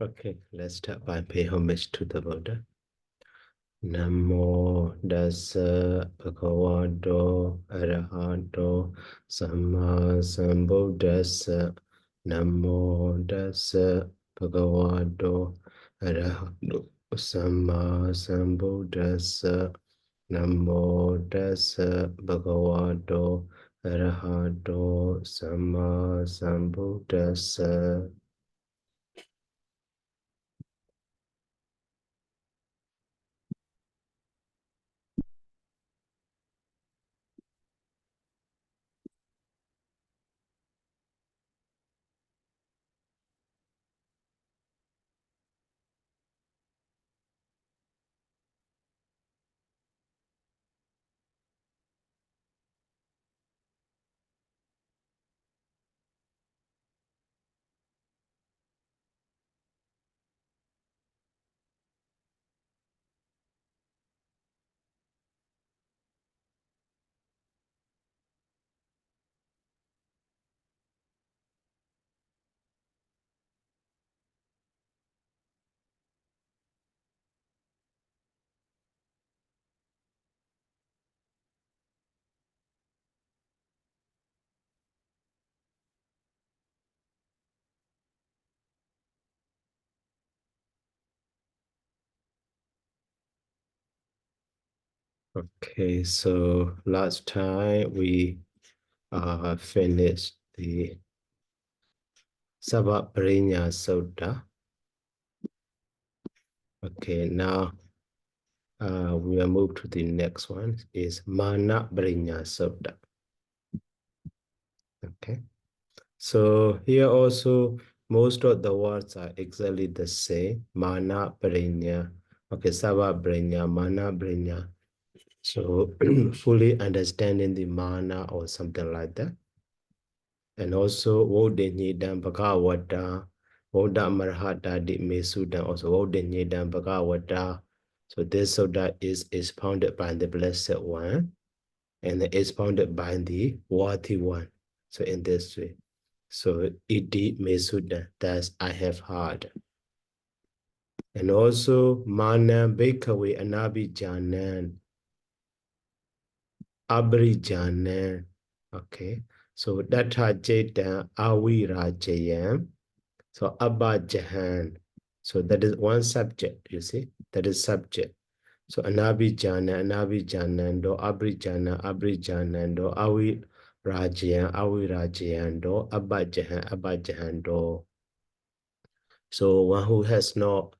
Okay, let's start by pay homage to the Buddha. Namo Dassa Bhagavato Arahato Samma Sambuddhassa. Namo Dassa Bhagavato Arahato Samma Sambuddhassa. Namo Dassa Bhagavato Arahato Samma Sambuddhassa. Okay, so last time we finished the Suttamp4 Sutta. Okay, now we will move to the next one, is naparin Sutta. Okay, so here also most of the words are exactly the same. Naparin. Okay, Suttamp4, naparin. So fully understanding the mana or something like that. And also Wodinyidan Bhagavata, Woda Marhata Di Mesudan, also Wodinyidan Bhagavata. So this Sutta is expounded by the Blessed One and expounded by the Worthy One. So in this way. So Iti Mesudan, thus I have heard. And also Mana Bhikkhave Anabhijanan, Abhijanan. Okay. So Datta Jeta Avirajayan. So Abba Jahan. So that is one subject, you see, that is subject. So Anabhijana, Anabhijanando, Abhijana, Abhijanando, Avi Rajayan, Avi Rajayando, Abba Jahan, Abba Jahando. So one who has not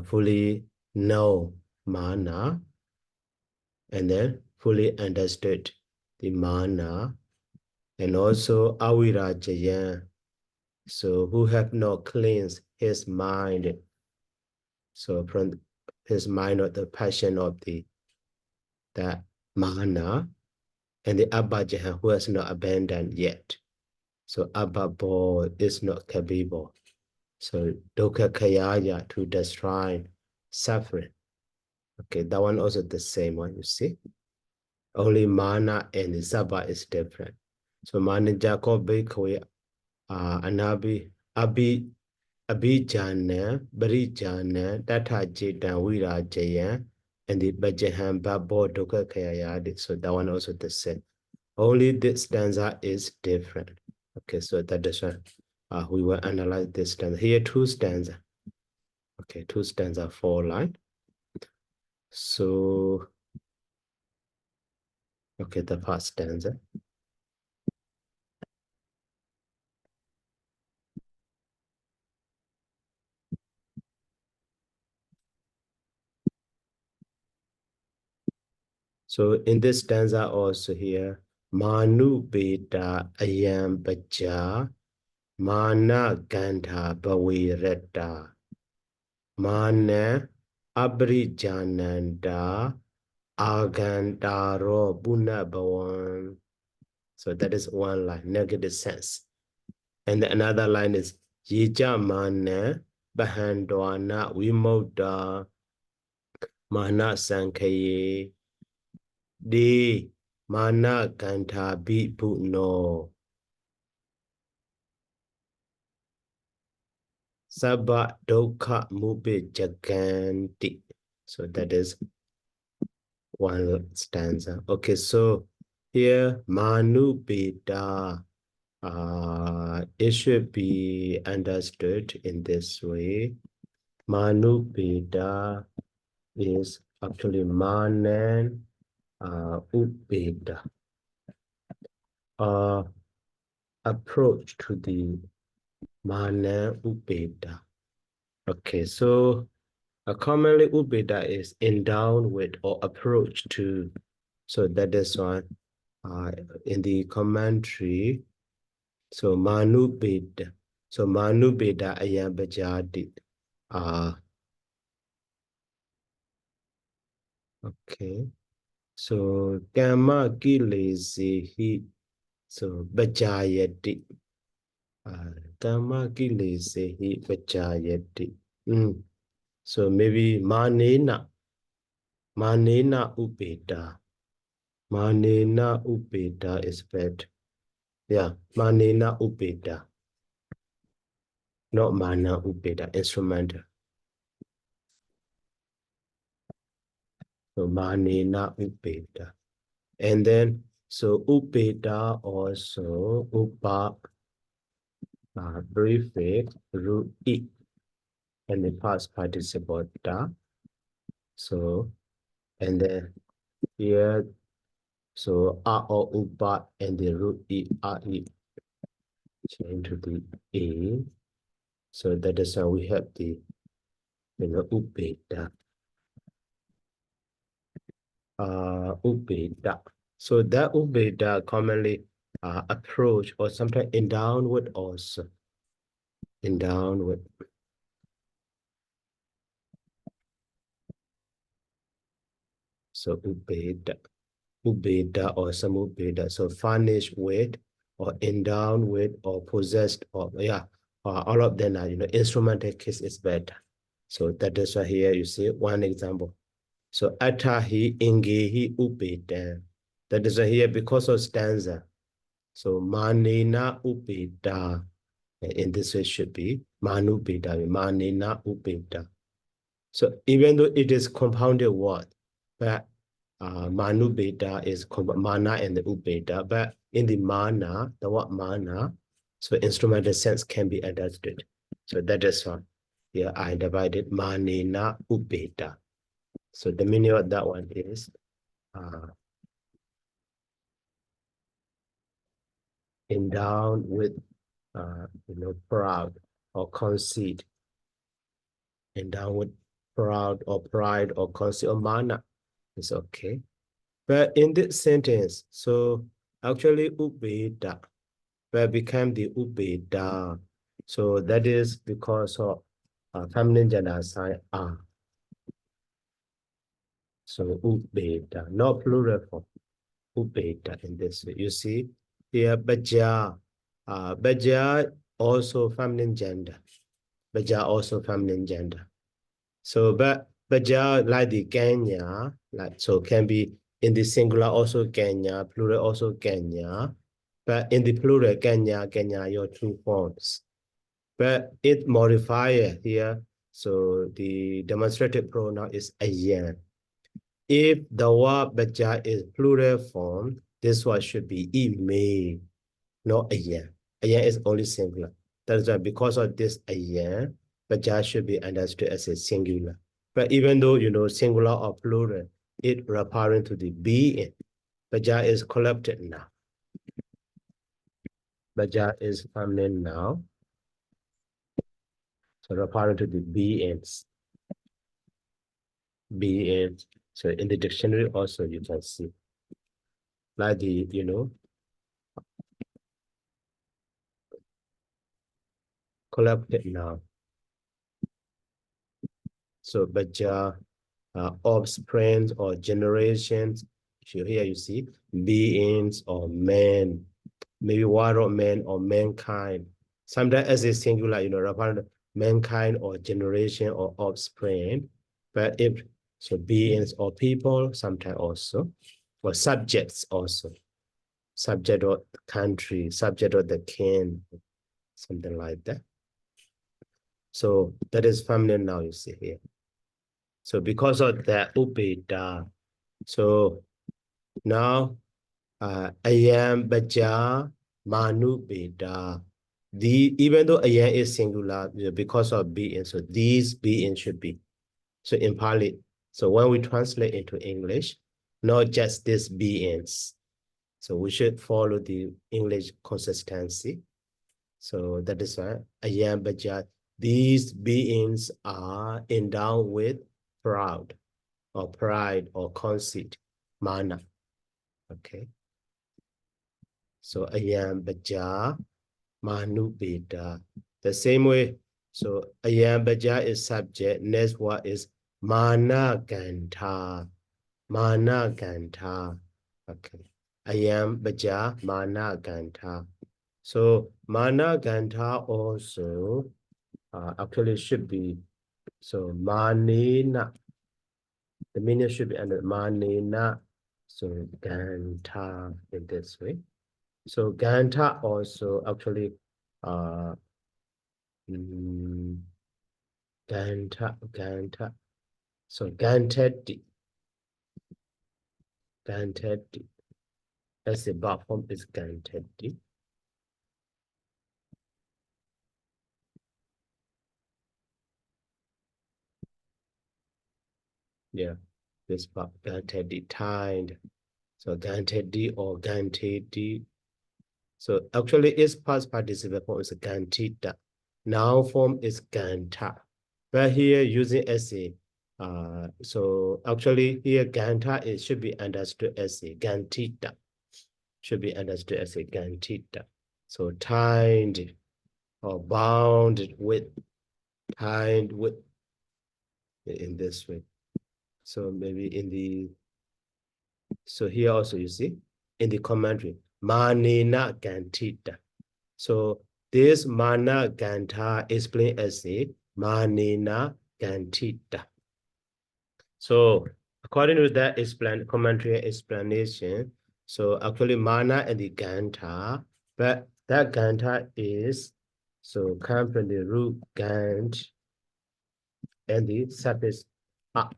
fully know mana and then fully understood the mana, and also Avi Rajayan. So who have not cleansed his mind, so from his mind of the passion of that mana, and the Abhajahan who has not abandoned yet. So Abhabo is not capable. So Dukkha Kayaya, to destroy suffering. Okay, that one also the same one, you see. Only mana and the Sabha is different. So mana Jacob Bhikkhave Anabi Abhijana, Barijana, Tata Jeta, Virajayan, and the Bajahan Babo Dukkha Kayayadi. So that one also the same. Only this stanza is different. Okay, so that is why we will analyze this stanza. Here, two stanza. Okay, two stanza, 4 line. So, okay, the first stanza. So in this stanza also here, Manu Beta Ayam Baja, Mana Gandha Bhaviretta, Mana Abhijananda Agandaro Bunabhavan. So that is one line, negative sense. And another line is Yija Mana Bahandwana Vimoda Mana Sankhaye De Mana Gandha Bhipuno Sabba Dokha Mubi Jaganti. So that is one stanza. Okay, so here Manu Beda. It should be understood in this way. Manu Beda is actually Manan Ubeda. Approach to the Manan Ubeda. Okay, so commonly Ubeda is endowed with or approach to. So that is one in the commentary. So Manu Beda. So Manu Beda Ayam Bajadi. Okay. So Kama Kilesehi. So Bajayati. Kama Kilesehi Bajayati. So maybe Manena. Manena Ubeda. Manena Ubeda is better. Yeah, Manena Ubeda. Not Mana Ubeda, instrumental. So Manena Ubeda. And then, so Ubeda also, Upa, prefix, root I, and the past participle da. So, and then here, so A or Upa and the root I, A, change to the A. So that is how we have the, Ubeda. Ubeda. So that Ubeda commonly approach or sometimes in downward also. In downward. So Ubeda. Ubeda or some Ubeda. So furnished with or endowed with or possessed or all of them are, instrumental case is better. So that is why here you see one example. So Atahi Ingehi Ubeda. That is why here because of stanza. So Manina Ubeda. In this way should be Manu Beda, Manina Ubeda. So even though it is compounded word, but Manu Beda is mana and the Ubeda, but in the mana, the word mana, so instrumental sense can be adjusted. So that is why here I divided Manina Ubeda. So the meaning of that one is endowed with proud or conceit, endowed with proud or pride or conceit or mana. It's okay. But in this sentence, so actually ubeda, but became the ubeda. So that is because of feminine gender sign are. So ubeda, not plural form, ubeda in this way. You see here, baja, baja also feminine gender. Baja also feminine gender. So, but Baja like the Kenya, like so can be in the singular also Kenya, plural also Kenya, but in the plural Kenya, Kenya your two forms. But it modifier here, so the demonstrative pronoun is ayan. If the word Baja is plural form, this one should be ime, not ayan. Ayan is only singular. That's why because of this ayan, Baja should be understood as a singular. But even though, singular or plural, it referring to the being. Baja is collected now. Baja is feminine now. So referring to the beings. Beings. So in the dictionary also you can see. Like the, collected now. So Baja, offsprings or generations. So here you see beings or men, maybe water men or mankind. Sometimes as a singular, referring to mankind or generation or offspring. But if so beings or people, sometimes also, or subjects also. Subject of the country, subject of the king, something like that. So that is feminine now, you see here. So because of that, upeta. So now, ayam baja manu beta. Even though ayam is singular, because of being, so these beings should be. So in Pali, so when we translate into English, not just these beings. So we should follow the English consistency. So that is why ayam baja. These beings are endowed with pride or conceit, mana. Okay. So ayam baja, manu beta. The same way. So ayam baja is subject. Next word is mana ganta. Mana ganta. Okay. Ayam baja, mana ganta. So mana ganta also actually should be so manina. The meaning should be under manina. So ganta in this way. So ganta also actually ganta. So gantedi. As the verb form is gantedi. Yeah, this verb gantedi, tied. So gantedi or gantedi. So actually its past participle form is gantita. Noun form is ganta. But here using as a so actually here ganta it should be understood as a gantita. Should be understood as a gantita. So tied or bound with, tied with in this way. So maybe in the, so here also you see in the commentary, manina gantita. So this mana ganta is explained as a manina gantita. So according to that commentary explanation, so actually mana and the ganta, but that ganta is so come from the root gant and the suffix up.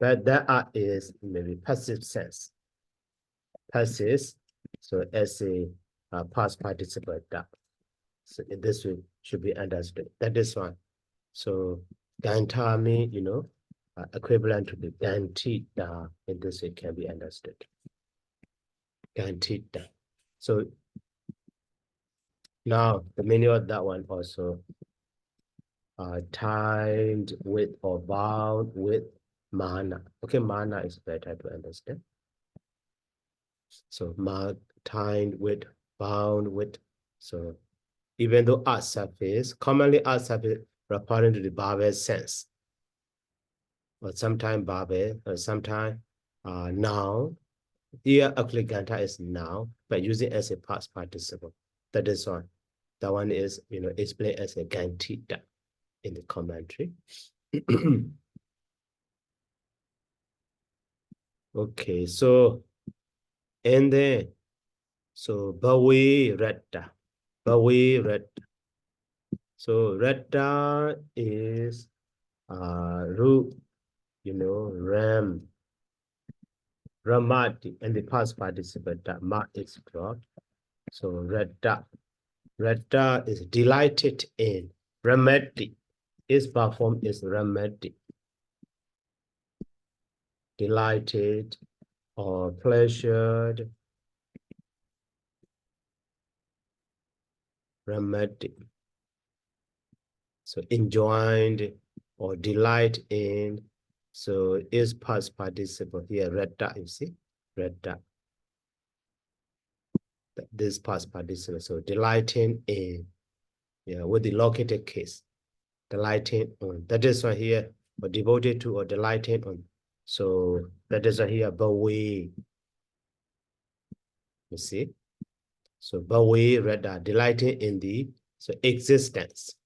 But that is maybe passive sense. Passive, so as a past participle that. So this way should be understood. That is one. So ganta mean, equivalent to the gantita in this way can be understood. Gantita. So now the meaning of that one also tied with or bound with mana. Okay, mana is better to understand. So tied with, bound with. So even though art surface, commonly art surface referring to the Babel sense. Or sometimes Babel, or sometimes noun. Here, actually, ganta is noun, but using as a past participle. That is one. That one is, explained as a gantita in the commentary. Okay, so, and then, so, bawi retta. Bawi retta. So, retta is root, ram, ramati, and the past participle, that ma is dropped. So, retta. Retta is delighted in. Ramati. Its perform is remedy. Delighted or pleasured. Remedy. So enjoyed or delight in. So is past participle here. Retta, you see? Retta. This past participle. So delighting in. Yeah, with the located case. Delighting on. That is why here, or devoted to or delighting on. So that is why here, bawi. You see? So bawi rada, delighting in the existence.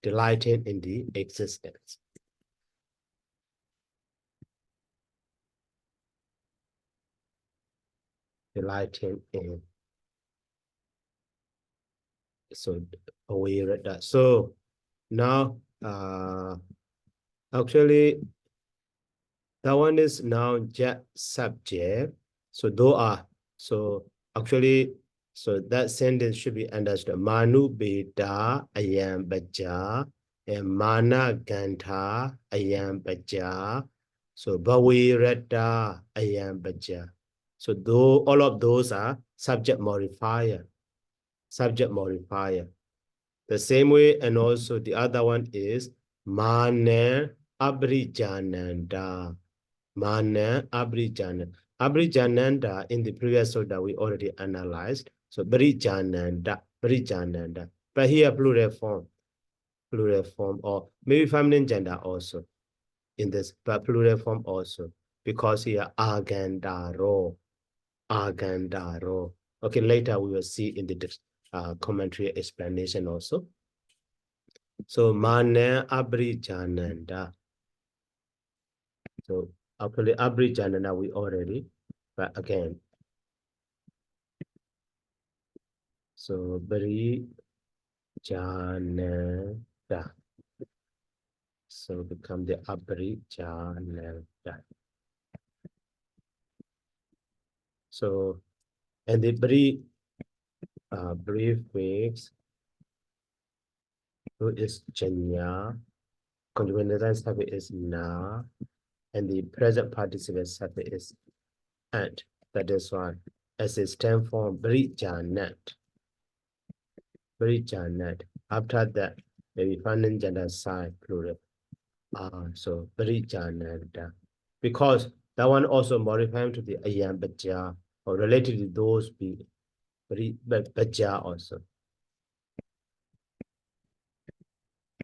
Delighting in the existence. Delighting in. So bawi rada. So Now, actually, that one is now just subject. So those are, so actually, so that sentence should be understood. Manu beta ayam baja and mana ganta ayam baja. So bawi rata ayam baja. So though all of those are subject modifier. Subject modifier. The same way, and also the other one is mana abrijananda. Mana Abhijananda. Abhijananda in the previous that we already analyzed. So Bhrijananda, Bhrijananda. But here plural form, or maybe feminine gender also in this, but plural form also. Because here Agandaro, Agandaro. Okay, later we will see in the commentary explanation also. So Mana Abhijananda. So actually Abhijananda we already, but again. So Bri Jananda. So become the Abri Jananda. So and the brief fix who is Janya, continuous subject is na, and the present participle subject is and. That is why as a stem form Bri Janat. Bri Janat. After that, maybe feminine gender side plural. So Bhrijananda. Because that one also modified to the ayam baja or related to those be baja also.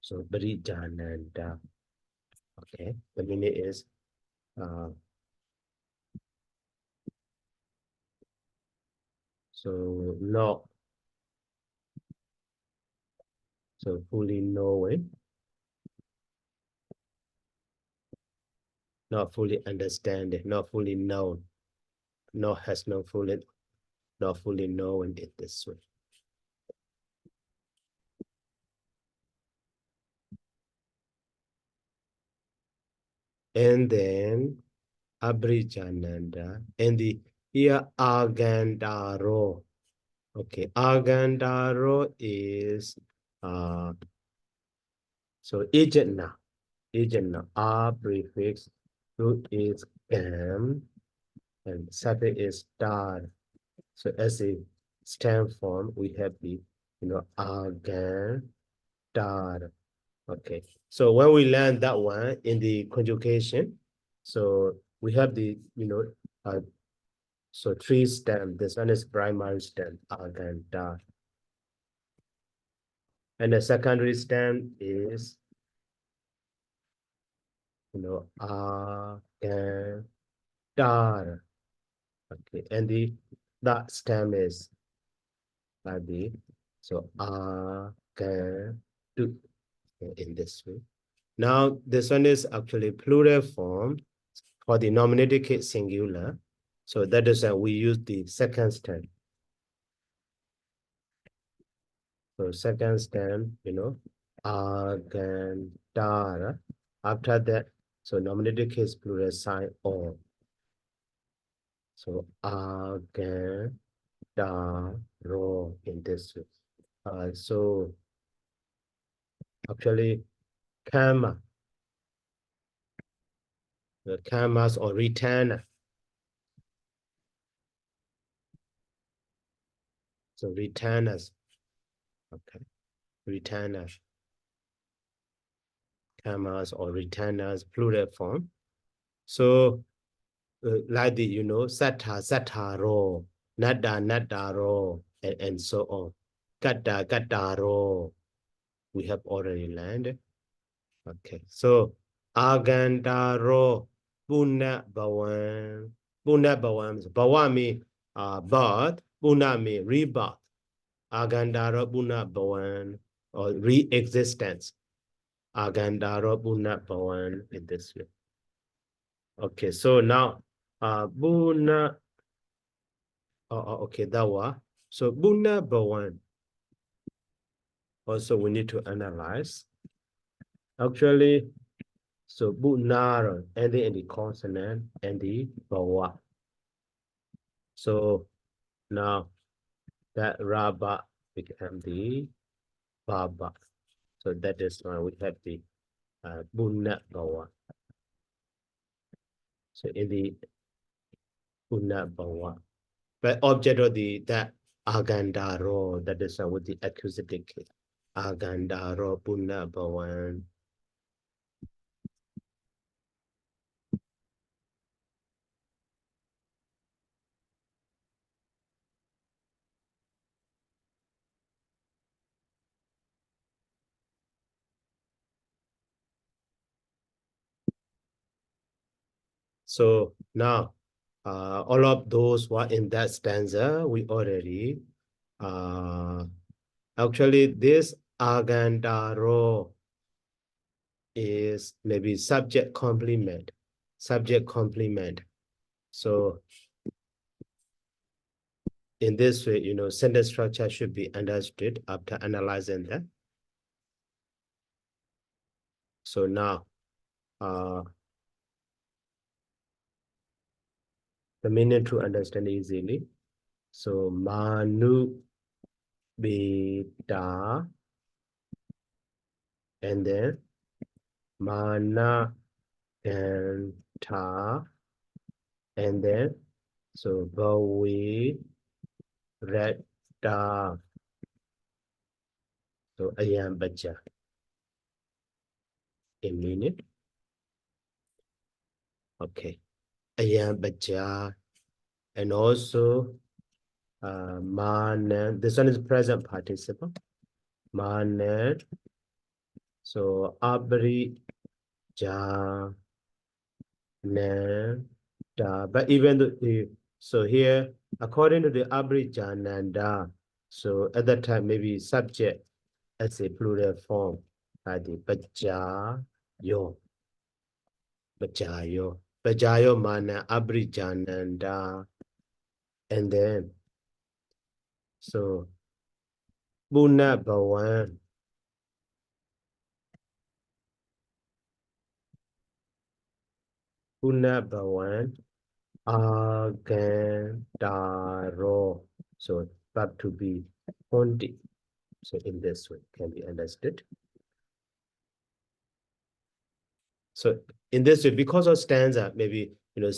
So Bhrijananda. Okay, the meaning is so not so fully knowing, not fully understanding, not fully known, not has no fully not fully known it this way. And then Abhijananda and the here Agandaro. Okay, Agandaro is so agent now. A prefix, root is gam, and suffix is dar. So as a stem form, we have the agandar. Okay, so when we learn that one in the conjugation, so we have the so three stem. This one is primary stem, agandar. And the secondary stem is, dar. Okay, and that stem is the so do in this way. Now this one is actually plural form for the nominative case singular. So that is we use the second stem. So second stem, agandara. After that, so nominative case plural sign on. So agandaro in this way. So actually, karma, the karmas or retainer. So retainers, okay, retainers, karmas or retainers, plural form. So like the sataro, nadaro, and so on. Kataro, we have already learned. Okay, so agandaro, puna bawan. Puna bawan, bawan means birth, puna means rebirth. Agandara puna bawan, or re-existence. Agandara puna bawan in this way. Okay, so now Buna, okay, that was. So Buna bawan. Also, we need to analyze. Actually, so bunar ending in the consonant and the bawa. So now that raba become the baba. So that is why we have the bunna bawa. So in the bunna bawa. But object of the that agandaro, that is with the accusative case. Agandaro bunna bawan. So now, all of those were in that stanza, we already, actually this agandaro is maybe subject complement. So in this way, you know, sentence structure should be understood after analyzing that. So now, the meaning to understand easily. So manu beta, and then mana and ta, and then so bawi retta, so ayam baja, a minute. Okay, ayam baja, and also manan. This one is present participle. Manan. So abri ja na da. But even the so here, according to the abri ja nanda, so at that time maybe subject as a plural form. The baja yo, bajayo mana abri ja nanda, and then so Buna Bawan. Buna Bawan. Agandaro. So verb to be Hondi. So in this way can be understood. So in this way, because of stanza, maybe you know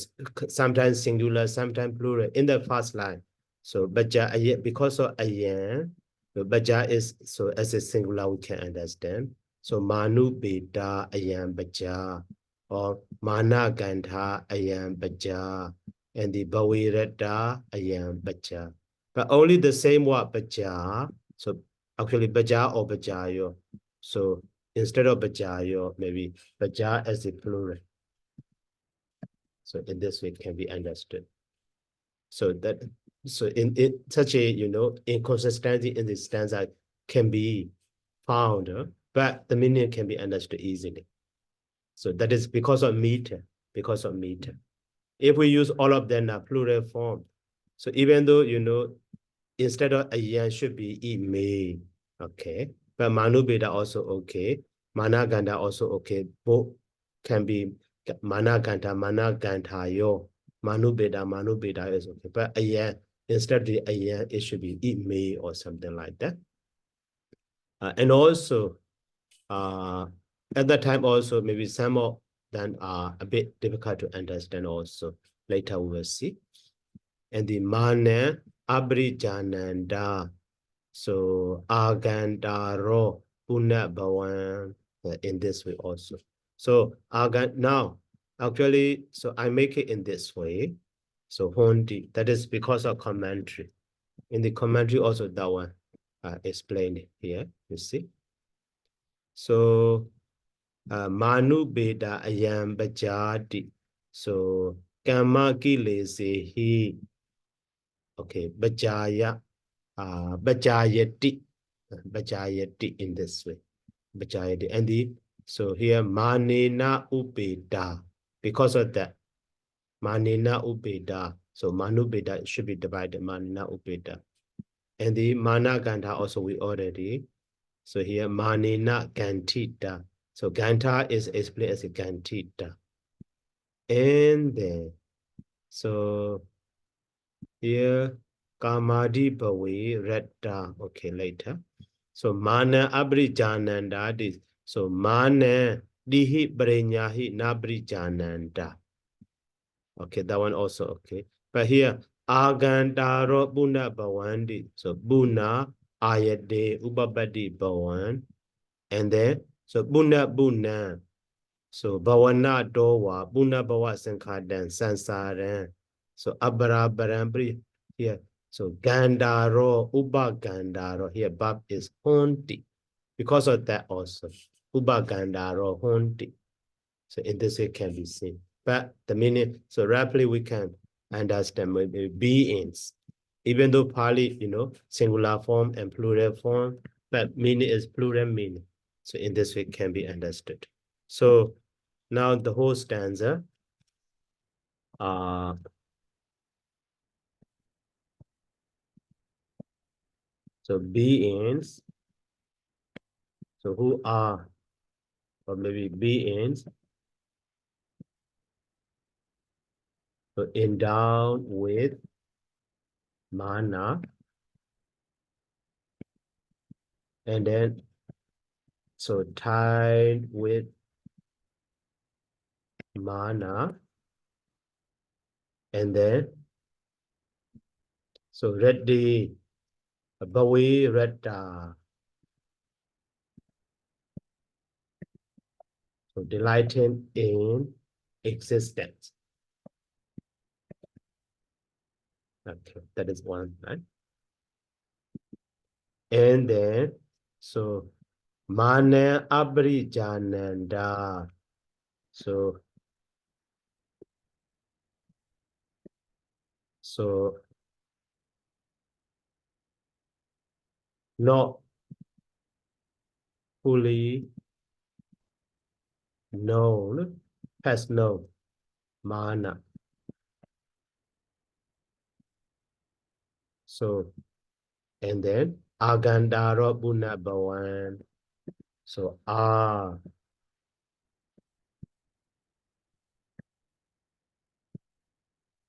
sometimes singular, sometimes plural in the first line. So baja because of ayan, baja is so as a singular we can understand. So manu beta ayan baja, or mana gandha ayan baja, and the bawirata ayan baja. But only the same word baja. So actually baja or bajayo. So instead of bajayo, maybe baja as a plural. So in this way it can be understood. So that so in such a inconsistency in the stanza can be found, but the meaning can be understood easily. So that is because of meter. If we use all of them in plural form, so even though instead of ayan should be may, okay, but manubeda also okay, managanda also okay, both can be managanta yo, manubeda is okay, but ayan instead of the ayan it should be may or something like that. And also at that time also maybe some of them are a bit difficult to understand also. Later we will see. And the mana abrijananda, so agandaro punabhavan, in this way also. So now actually, so I make it in this way. So hondi, that is because of commentary. In the commentary also that one explained here, you see. So manu beta ayam bajati, so kama kilesehi, okay, bajaya, bajayati in this way, bajayati, and the so here manena ubeda, because of that manena ubeda, so manu beda should be divided manena ubeda, and the mana gandha also we already, so here manena gantita, So Ganta is explained as a Gantita. And then, so here, Kamadi Bawi, Retta, okay, later. So Mana Abrijananda, this. So Mana Dihi Brenyahi Nabrijananda. Okay, that one also okay. But here, Agandaro Buna Bawandi. So Buna, Ayade, Ubabadi Bawan. And then, so Buna. So Bawana Dowa, Buna Bawa Sankadan, Sansaran. So Abara Barambri here. So Gandaro, Uba Gandaro. Here, Bab is Honti. Because of that also. Uba Gandaro, Honti. So in this way can be seen. But the meaning, so rapidly we can understand maybe beings. Even though Pali, singular form and plural form, but meaning is plural meaning. So in this way can be understood. So now the whole stanza. So beings, so who are, or maybe beings, so endowed with mana, and then so tied with mana, and then so ready, bawi retta, so delighting in existence. Okay, that is one, right? And then so mana abri so not fully known, has no mana. So, and then agandaro buna bawan. So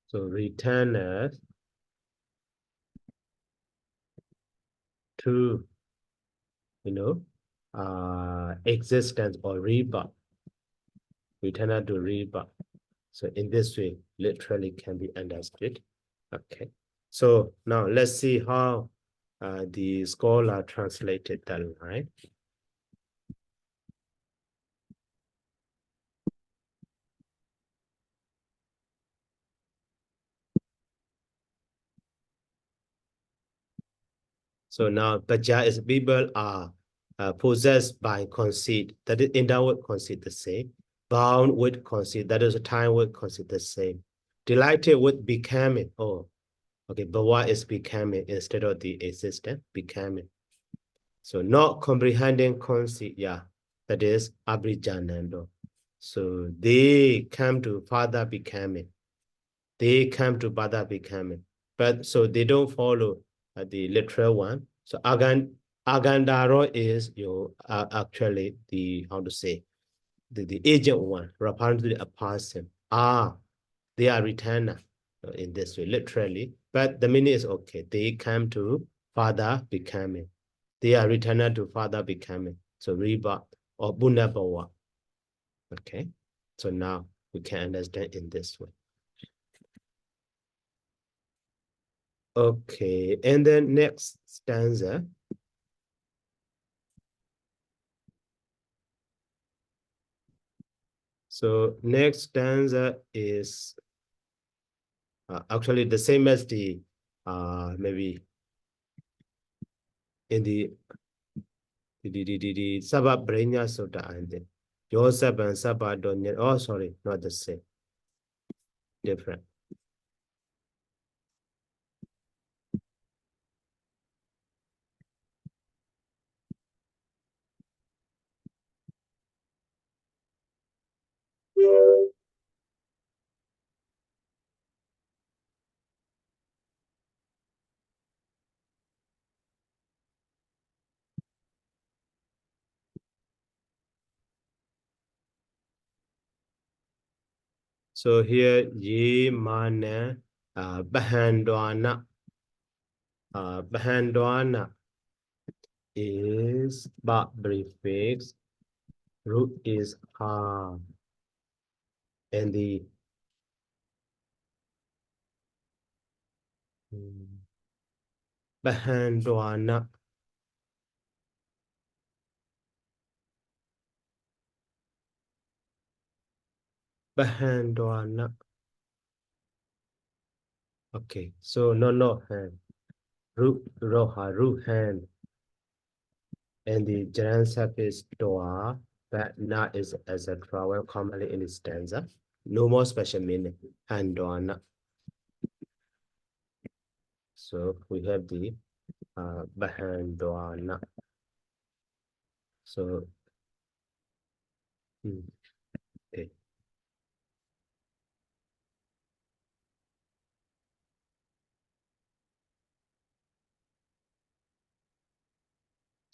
so returners to, existence or rebirth. Returner to rebirth. So in this way, literally can be understood. Okay. So now let's see how the scholar translated that line. So now Baja is people are possessed by conceit, that is endowed conceit the same, bound with conceit, that is a time with conceit the same, delighted with becoming, oh, okay, but what is becoming instead of the existent, becoming. So not comprehending conceit, yeah, that is abrijanando. So they come to further becoming. They come to further becoming. But so they don't follow the literal one. So agandaro is actually the, how to say, the agent one, apparently a person. They are returner in this way, literally. But the meaning is okay. They come to further becoming. They are returner to further becoming. So rebirth or bunabawa. Okay. So now we can understand in this way. Okay, and then next stanza. So next stanza is actually the same as the maybe in the Sabah Brenya Sota and then Joseph and Sabah Donya. Oh, sorry, not the same, different. So here ye mana bahandwana. Bahandwana is ba prefix. Root is ha. And the bahandwana. Bahandwana. Okay, so no hand. Root roha, root hand. And the gerund suffix doa, but not is as a well commonly in the stanza. No more special meaning. Handwana. So we have the bahandwana. So okay.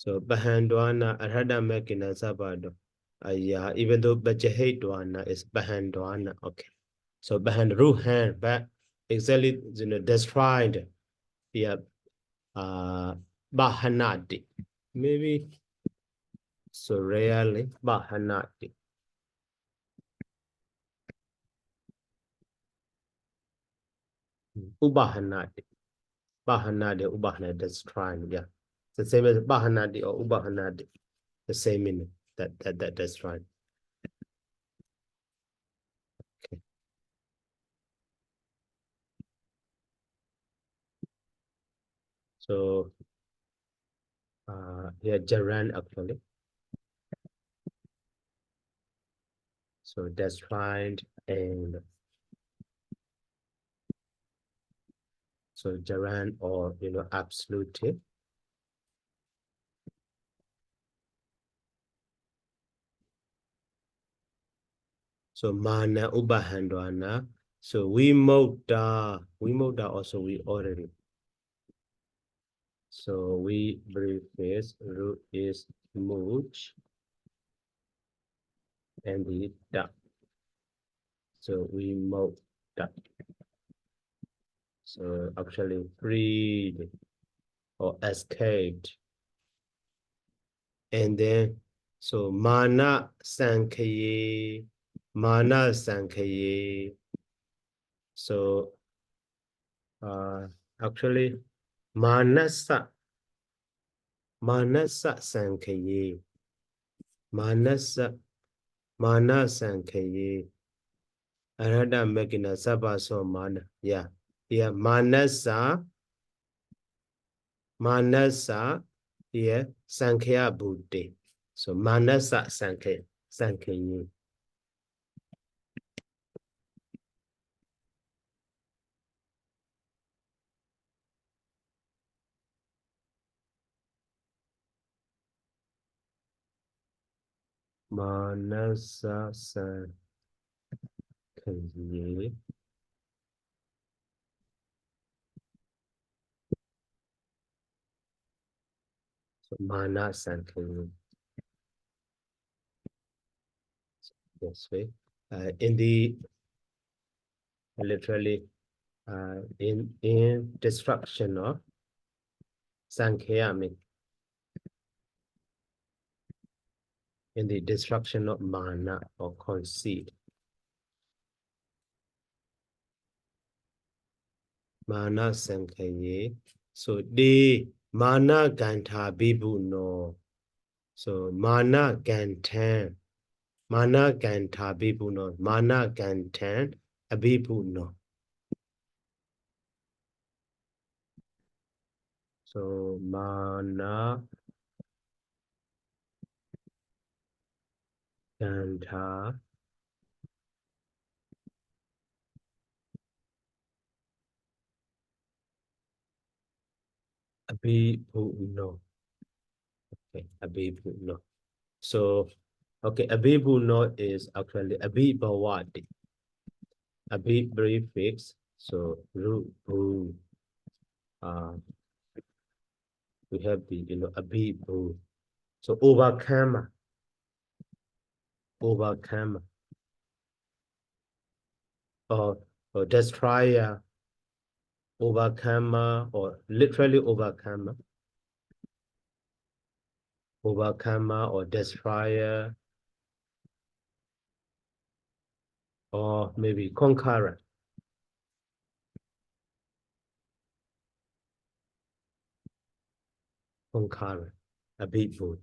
So bahandwana arhada mekina sabado. Yeah, even though bajahidwana is bahandwana. Okay. So bahand ruhan, but exactly described. Yeah. Bahanadi. Maybe so rarely bahanadi. Ubahanadi. Bahanadi, ubahanadi, that's trying, yeah. It's the same as bahanadi or ubahanadi. The same meaning. That's right. Okay. So yeah, Jaran actually. So that's right. And so Jaran or absolute. So mana ubahandwana. So we moda also we already. So we preface root is mooch and the da. So we moda. So actually freed or escaped. And then so mana sankaye. Mana sankaye. So actually manasa sankaye. Manasa sankaye. Another megina saba so mana. Yeah. Yeah. Manasa. Yeah. Sankhya buddhi. So manasa sankaye. Manasa sankaye. So mana sankaye. This way. In the literally in destruction of sankhya, I mean in the destruction of mana or conceit. Mana sankhye. So the mana gantha bibu no. So mana gantan. Mana gantha bibu no. Mana gantan abibu no. So mana gantha abibu no. Okay, abibu no. So okay, abibu no is actually abibawadi. Abi prefix. So ru we have the abibu. So overcome. or destroyer, overcomer, or literally overcomer, or destroyer, or maybe conqueror. Conqueror, a people.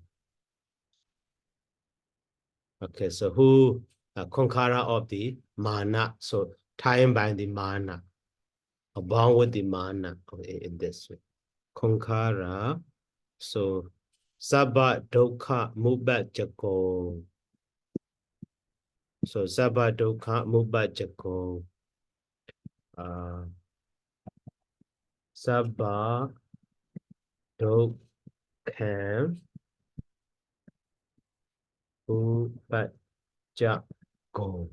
Okay, so who conqueror of the mana? So tying by the mana, or bound with the mana, okay, in this way. Conqueror. So Sabba Dokha Mubat Jako. So Sabba Dokha Mubat Jako. Sabba Dokha Mubat Jako.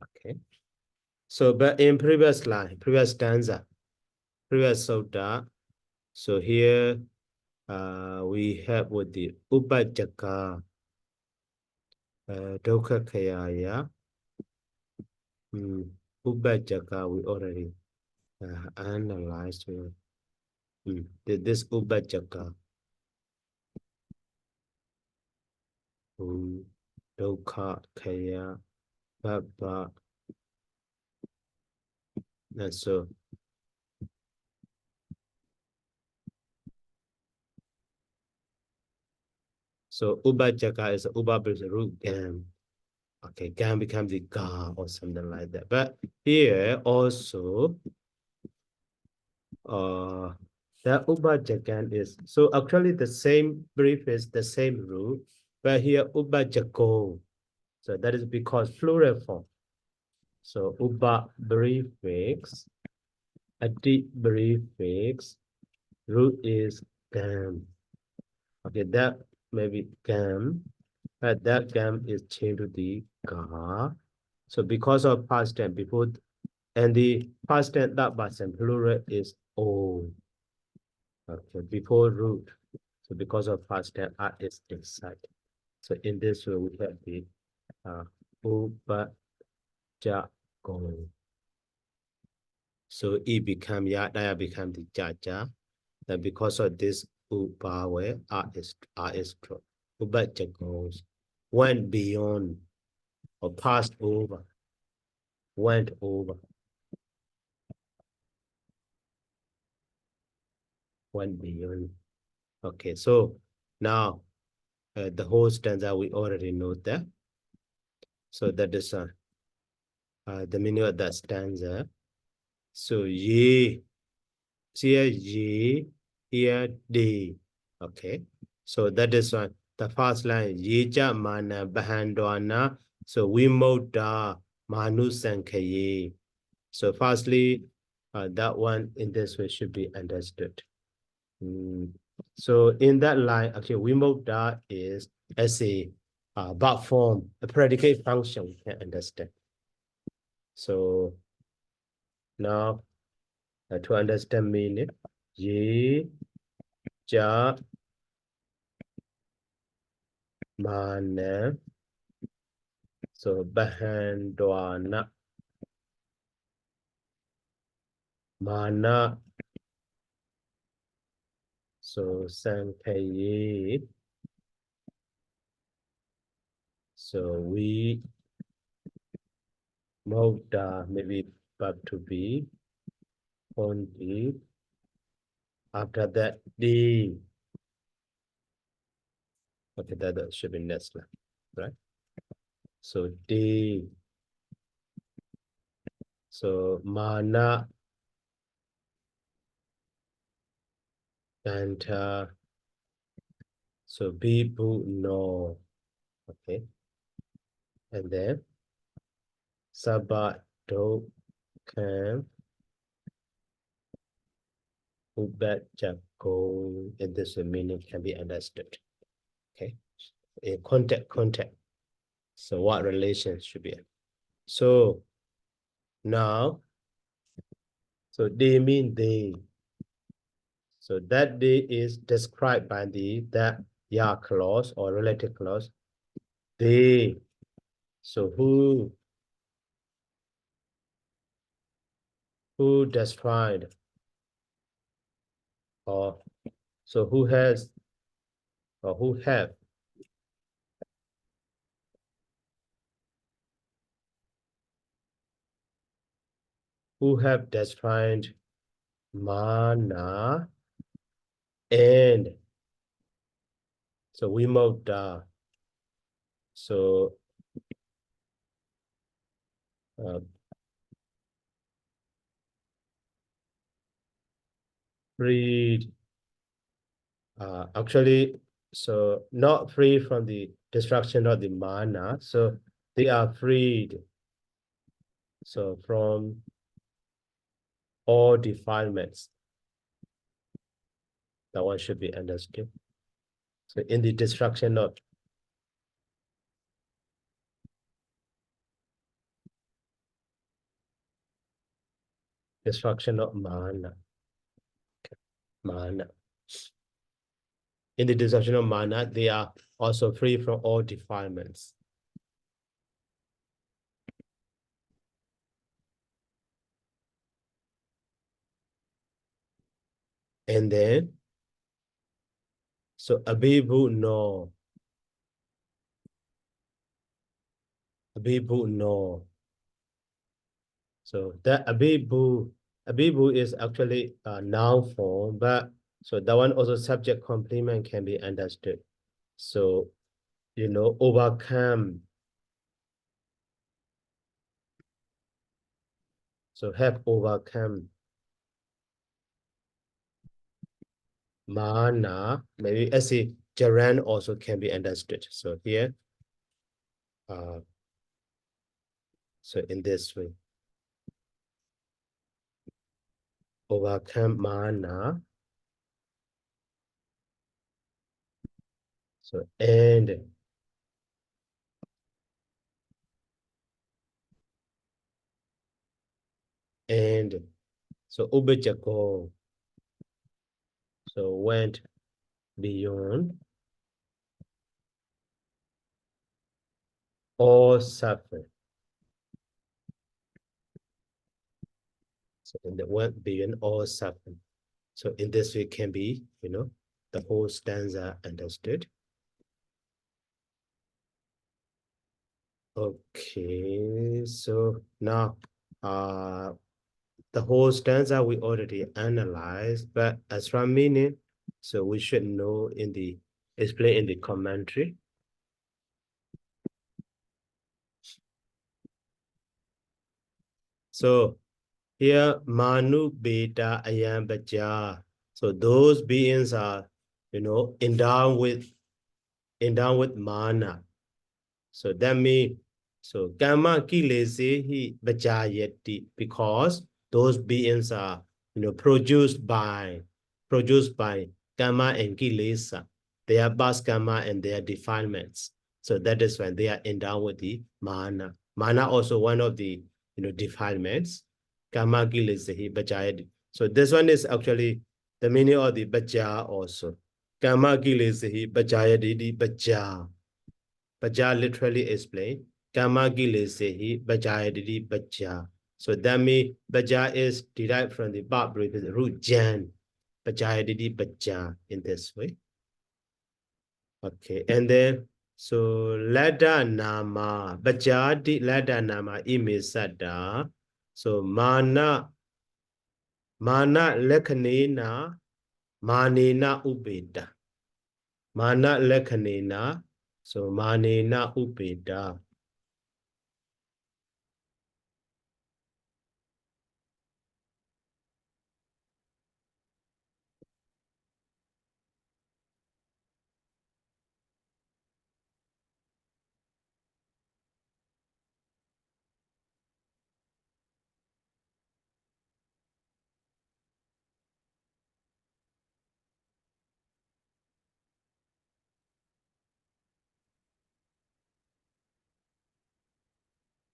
Okay. So but in previous line, previous stanza, previous sutta, so here we have with the Upajaka Dokha Kayaya. Upajaka we already analyzed. This Upajaka. Dokha Kaya Baba. And so Ubajaka is Uba is a root gam. Okay, gam becomes the ga or something like that. But here also the Ubajakan is so actually the same brief is the same root, but here Ubajako. So that is because plural form. So Uba prefix, Adi prefix, root is gam. Okay, that maybe gam, but that gam is changed to the ga. So because of past tense before, and the past tense that person plural is o. Okay, before root. So because of past tense, is inside. So in this way we have the upa ja go. So it become ya, that become the ja ja. Then because of this upawe, is strong. Ubacha goes, went beyond or passed over, went over, went beyond. Okay, so now the whole stanza we already know that. So that is the meaning of that stanza. So ye, here ye, here de. Okay, so that is one. The first line, Yeja mana bahandwana. So we moda manu sankaye. So firstly, that one in this way should be understood. So in that line, okay, Wimoda is as a verb form, a predicate function, we can understand. So now to understand meaning, ye, ja, mana, so bahandwana, mana, so sankaye, so we, moda, maybe verb to be, only, after that, the, okay, that should be next line, right? So D. So mana and so people know. Okay. And then sabato can ubat jako, and this meaning can be understood. Okay. In contact. So what relation should be? So now, so they mean they. So that they is described by the that ya clause or relative clause. They. So who Who destroyed? Or so who has or who have? Who have destroyed mana and so we moved so freed actually so not free from the destruction of the mana, so they are freed so from all defilements. That one should be understood. So in the destruction of mana. Okay. Mana. In the destruction of mana, they are also free from all defilements. And then, so Abibu no. Abibu no. So that Abibu is actually a noun form, but so that one also subject complement can be understood. So, you know, overcome. So have overcome. Mana, maybe as a Jaran also can be understood. So here, so in this way, overcome mana. So and so Ubejako, so went beyond all suffering. So in the went beyond all suffering. So in this way can be, you know, the whole stanza understood. Okay, so now the whole stanza we already analyzed, but as from meaning, so we should know in the explain in the commentary. So here Manu Beta Ayam Baja. So those beings are, you know, endowed with mana. So that means so Gamma Kilese hi Bajayati, because those beings are, you know, produced by Gamma and Kilesa. They are bas Gamma and their defilements. So that is when they are endowed with the mana. Mana also one of the, you know, defilements. Gamma Kilese hi Bajayati. So this one is actually the meaning of the Baja also. Gamma Kilese hi Bajayati di Baja. Baja literally explain Kama Gilesehi Bajayadidi Baja. So that means Baja is derived from the verb root Jan. Bajayadidi Baja in this way. Okay, and then so Lada Nama Bajadi Lada Nama Imisada. So Mana Lekanena Manena Ubeda. Mana Lekanena. So Manena Ubeda.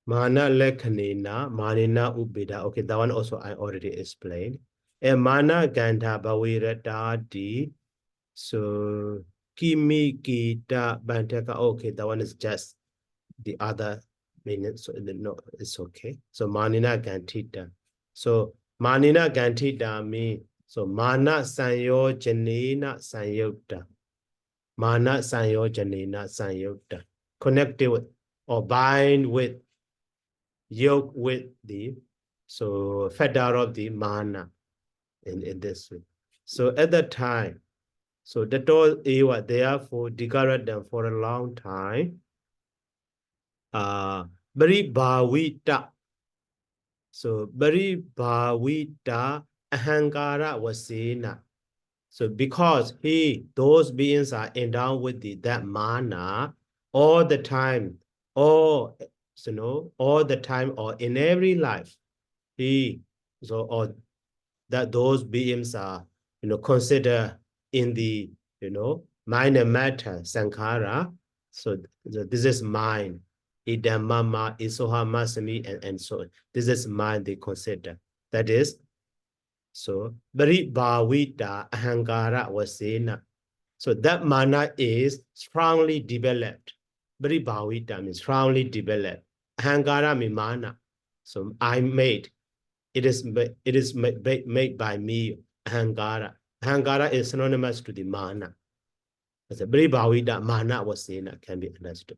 Mana Lekhanena, Manina Ubida. Okay, that one also I already explained. And Mana Gandha Bawiradadi. So Kimi Gita Bantaka. Okay, that one is just the other meaning. So no, it's okay. So Manina Gantita. So Manina Gantita mean so mana sanyo janina sanyukta. Mana sanyo janina sanyukta. Connected with or bind with, yoke with the so feather of the mana in this way. So at that time, so the toll Ewa therefore declared them for a long time. Bari Bhavita. So Bari Bhavita Ahankara Vasena. So because those beings are endowed with that mana all the time, all all the time or in every life, or that those beings are considered in the mind and matter sankhara. So this is mind, idamama, isoha masami, and so on. This is mind they consider. That is so bari bhavita ahankara vasena. So that mana is strongly developed. Bari bhavita means strongly developed. Ahankara means mana. So I made. It is made by me, ahankara. Ahankara is synonymous to the mana. As a bari bhavita mana vasena can be understood.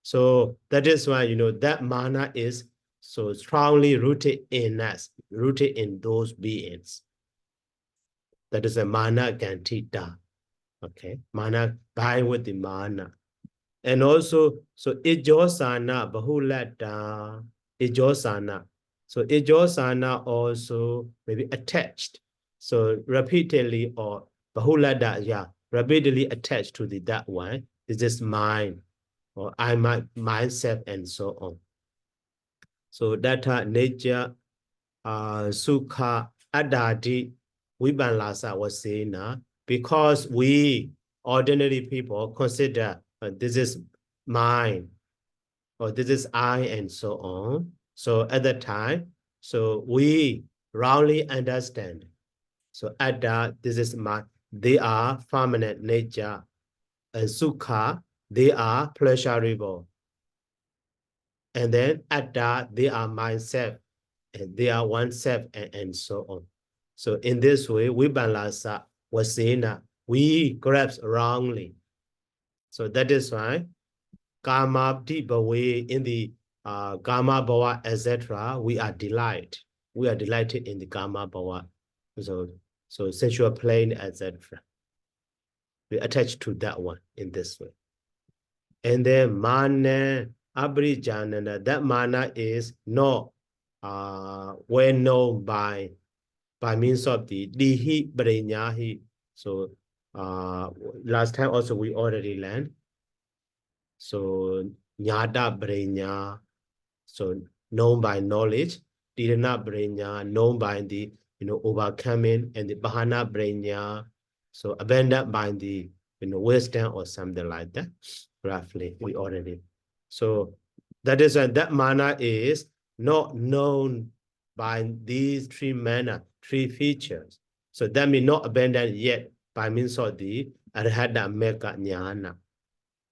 So that is why that mana is so strongly rooted in us, rooted in those beings. That is a mana gantita. Okay, mana bind with the mana. And also, so ijosana bahulata, ijosana. So ijosana also maybe attached. So repeatedly or bahulada, yeah, repeatedly attached to that one. This is mine or myself and so on. So that nature, sukha, adadi, vibanlasa was saying, because we ordinary people consider this is mine or this is I and so on. So at that time, so we wrongly understand. So Adda, this is my, they are permanent nature, and Sukha, they are pleasurable. And then Adda, they are myself, and they are oneself, and so on. So in this way, Vibanlasa was saying that we grasp wrongly. So that is why Kama Bhawe in the Kama Bhava, etc. We are delighted. We are delighted in the Kama Bhava. So sensual plane, etc. We attach to that one in this way. And then Mana Abhijanana, that mana is not well known by means of the Dihi Brenyahi. So last time also we already learned. So Nyada Brenya, so known by knowledge, Tirana Brenya, known by the overcoming, and the Bahana Brenya, so abandoned by the wisdom or something like that. Roughly, we already. So that is when that mana is not known by these three mana, three features. So that means not abandoned yet by means of the Arhata Meka Jnana.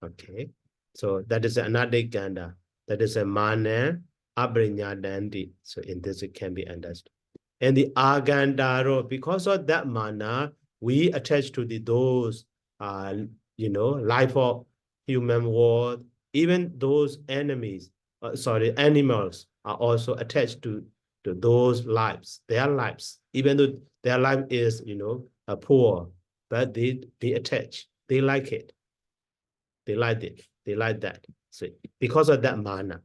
Okay. So that is another ganda. That is a mana abrinyadanti. So in this it can be understood. And the agandaro, because of that mana, we attach to those life of human world, even those animals are also attached to those lives, their lives, even though their life is poor, but they attach, they like it. They like it. They like that. So because of that mana.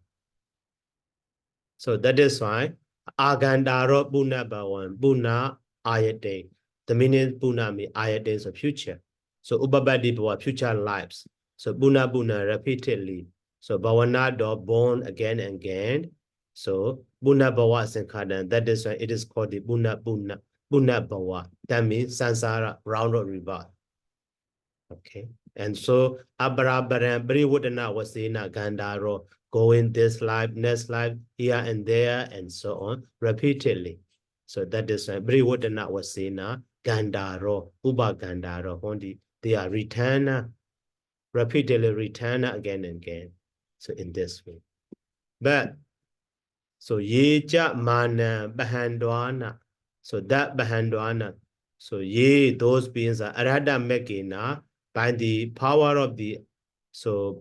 So that is why Agandaro Buna Bhawan, Buna Ayate. The meaning Buna means Ayate is a future. So Ubabadi Bhawa, future lives. So Buna repeatedly. So Bhavanado born again and again. So Buna Bhawa Sankhadan. That is why it is called the Buna Bhawa. That means Sansara, round of rebirth. Okay. And so Abarabaram Briwudana was in a Gandharo, going this life, next life, here and there, and so on, repeatedly. So that is Briwudana was in a Gandharo, Uba Gandharo, only they are return, repeatedly return again and again. So in this way. But so Yeja Mana Bahandwana. So that Bahandwana. So ye, those beings are Arhata Mekina by the power of the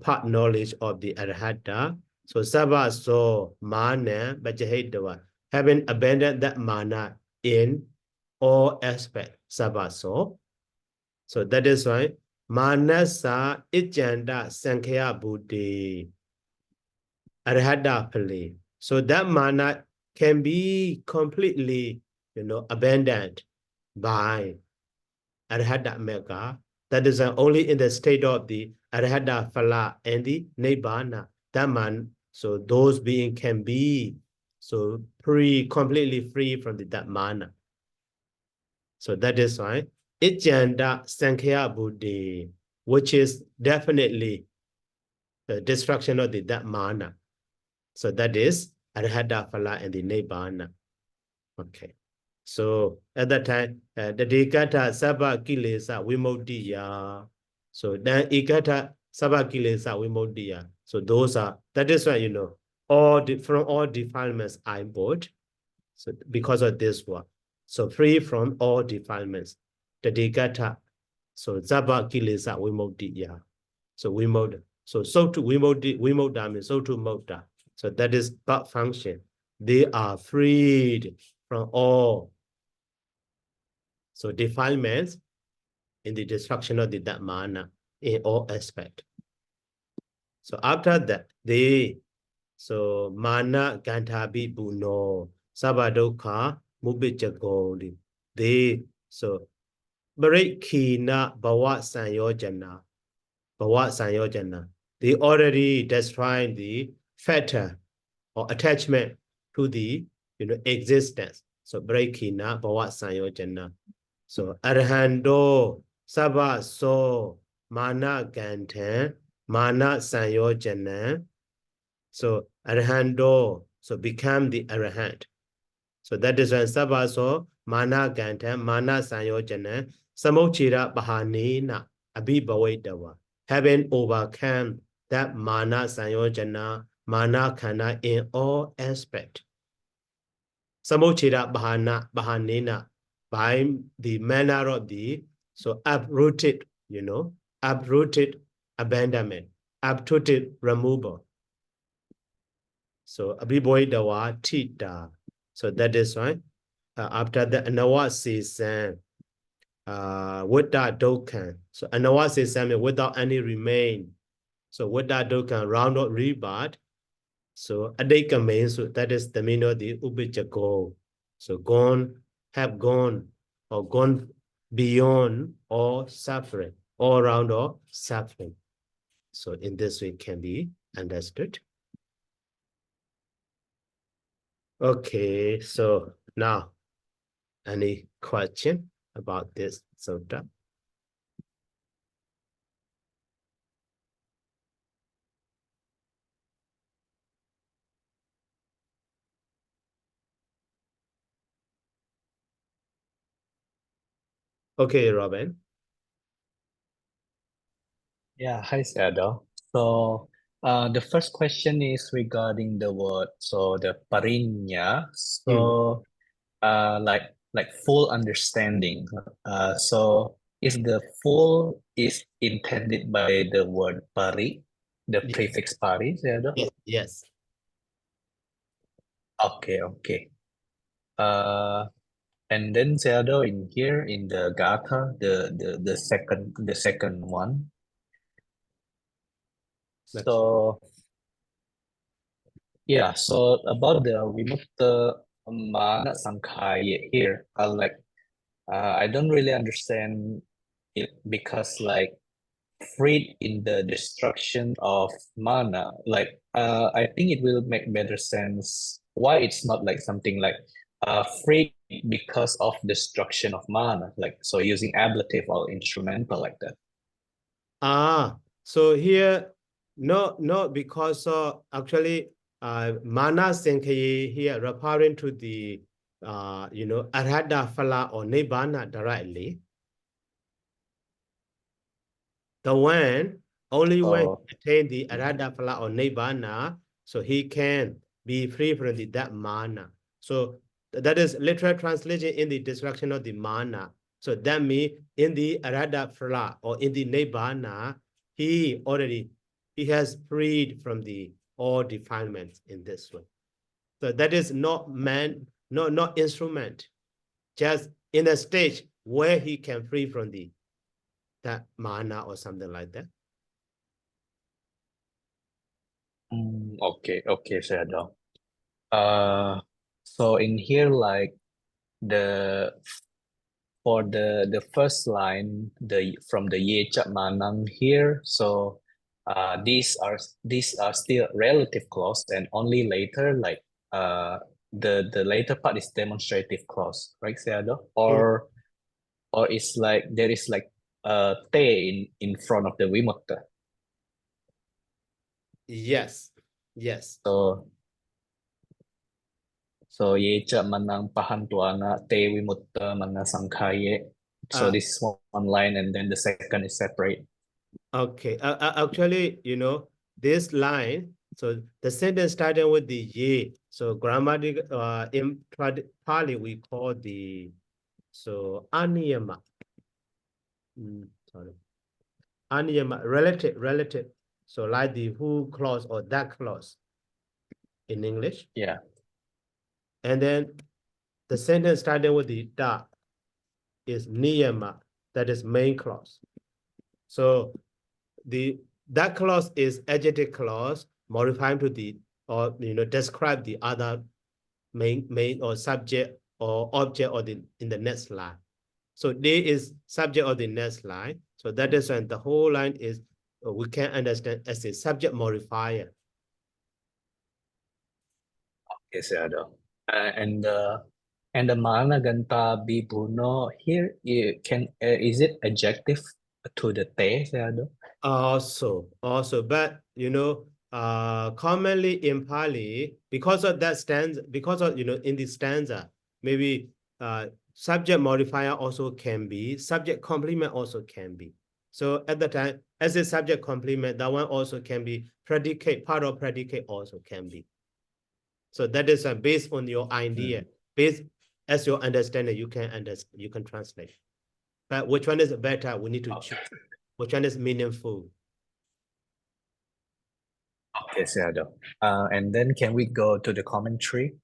part knowledge of the Arhata. So Sabha so mana Bajahidava, having abandoned that mana in all aspects. Sabha so. So that is why Manasa Ijanda Sankhya Buddhi Arhata Pali. So that mana can be completely, abandoned by Arhata Mega. That is only in the state of the Arhata Phala and the Nibbana. That man, so those beings can be so completely free from that mana. So that is why Ijanda Sankhya Buddhi, which is definitely the destruction of that mana. So that is Arhata Phala and the Nibbana. Okay. So at that time, the Dekata Sabha Kilesa Vimodhiya. So then Ikata Sabha Kilesa Vimodhiya. So those are, that is why, from all defilements I bought. So because of this one. So free from all defilements. The Dekata. So Sabha Kilesa Vimodhiya. So Vimodha. So to Vimodha means so to Moda. So that is that function. They are freed from all defilements in the destruction of that mana in all aspects. So after that, mana ganthabi buno sabadokha mubijagoli. Barikina bawa sanyojana. They already destroyed the fetter or attachment to the existence. So breakina bawa sanyojana. So arhando sabha so mana gantan mana sanyojana. So arhando, so become the arahant. So that is when sabha so mana gantan mana sanyojana samochira bahanina abhibhavedawa, having overcome that mana sanyojana, mana khana in all aspects. Samochira bahanina, by the manner of the uprooted, uprooted abandonment, uprooted removal. So abhibhavedawa tita. So that is why after the anawa season, without dokkan. So anawa season without any remain. So without dokkan, round or rebirth. So adeka means, so that is the meaning of the ubijago. So have gone beyond all suffering, all around all suffering. So in this way can be understood. Okay, so now any question about this sutta? Okay, Robin. Yeah, hi, Sado. So the first question is regarding the word, so the parinya. So like full understanding. So is the full is intended by the word pari, the Yes. prefix pari, Sado? Yes. Okay, okay. And then Sado in here in the Gatha, the second one. So yeah, so about the Vimukta Mana Sankhaya here, I don't really understand it because like freed in the destruction of mana, I think it will make better sense why it's not like something like freed because of destruction of mana, like so using ablative or instrumental like that. So here, no, because actually, mana sankhya here referring to the, arhata phala or nibbana directly. The one, only when he attain the arhata phala or nibbana, so he can be free from that mana. So That is literal translation in the destruction of the mana. So that means in the Arada Phra or in the Nibbana, he has freed from the all defilements in this way. So that is not man, not instrument, just in a stage where he can free from that mana or something like that. Okay, Shadow. So in here, like for the first line, from the Yecha Manang here, so these are still relative clause, and only later, like the later part is demonstrative clause, right, Shadow? Or it's like there is like te in front of the Vimutta. Yes, yes. So yecha manang pahantuana te vimutta mana sangkhaye. So this is one line, and then the second is separate. Okay. Actually, this line, so the sentence starting with the ye. So grammatic, in Pali, we call aniyama. Sorry. Aniyama, relative. So like the who clause or that clause in English. Yeah. And then the sentence starting with the da is niyama, that is main clause. So that clause is adjective clause modifying to describe the other main or subject or object or in the next line. So they is subject of the next line. So that is when the whole line is we can understand as a subject modifier. Yes, Shadow. And the mana ganta bibuno here, is it adjective to the te, Shadow? Also, but commonly in Pali, because of that stanza, because of in the stanza, maybe subject modifier also can be, subject complement also can be. So at the time, as a subject complement, that one also can be predicate, part of predicate also can be. So that is based on your idea, based as your understanding, you can translate. But which one is better? We need to choose. Which one is meaningful? Okay, Shadow. And then can we go to the commentary?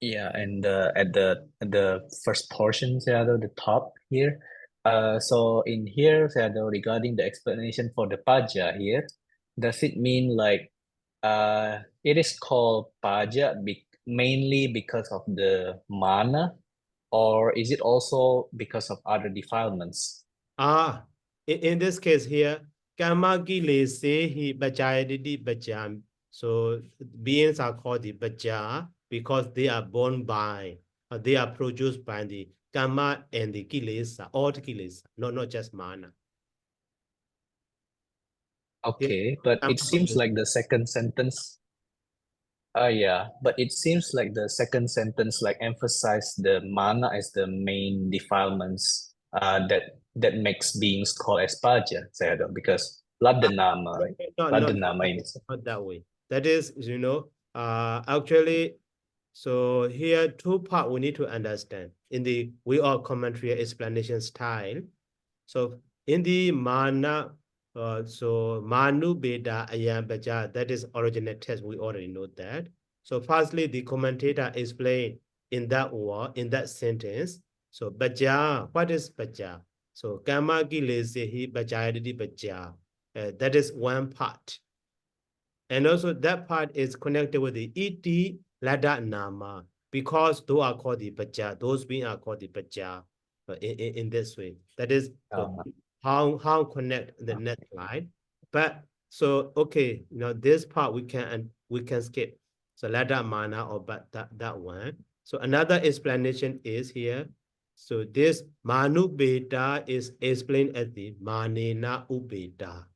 Yeah, and at the first portion, Shadow, the top here. So in here, Shadow, regarding the explanation for the paja here, does it mean like it is called paja mainly because of the mana, or is it also because of other defilements? In this case here, Kama Gilesehi Bajayaditi Bajam. So beings are called the Baja because they are born by, they are produced by the Kama and the Kilesa, all the Kilesa, not just mana. Okay, but it seems like the second sentence. Yeah, but it seems like the second sentence like emphasize the mana as the main defilements that makes beings called as paja, because ladanama, right? Ladanama is Not that way. That is, actually, so here two part we need to understand in the we are commentary explanation style. So in the mana, so manu beta ayam baja, that is original text, we already know that. So firstly, the commentator explained in that word, in that sentence. So baja, what is baja? So kama gilesehi bajayaditi baja. That is one part. And also that part is connected with the iti lada nama, because those are called the baja, those beings are called the baja in this way. That is how connect the next slide. But so okay, this part we can skip. So lada mana or but that one. So another explanation is here. So this manu beta is explained as the manena ubeta.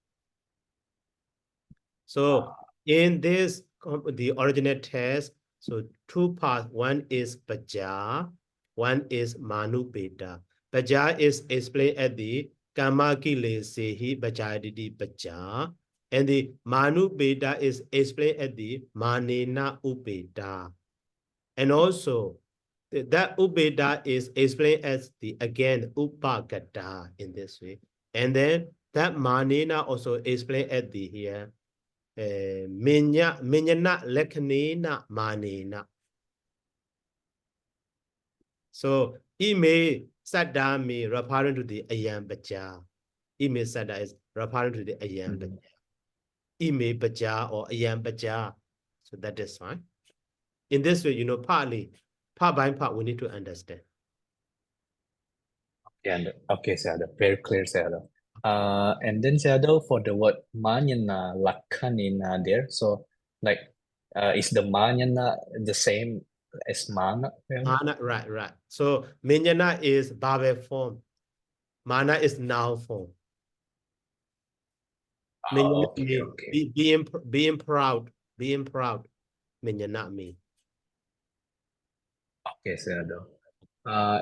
So in this, the original text, so two parts, one is Baja, one is Manu Beta. Baja is explained at the Kama Kile Sehi Bajaditi Baja. And the manupeda is explained at the manena upeda. And also, that upeda is explained as the, again, upagata in this way. And then that manena also explained at the here, minyana lekhanena manena. So, ime sadami referring to the ayam baja. Ime sada is referring to the ayam baja. Ime baja or ayam baja. So that is fine. In this way, partly, part by part, we need to understand. Yeah, okay, Sayadaw, very clear, Sayadaw. And then Sayadaw, for the word manyana, lakhanina there, so like, is the manyana the same as mana? Mana, right. So minyana is verb form. Mana is noun form. Minyana Okay. being proud. Minyana mean. Okay, Sayadaw.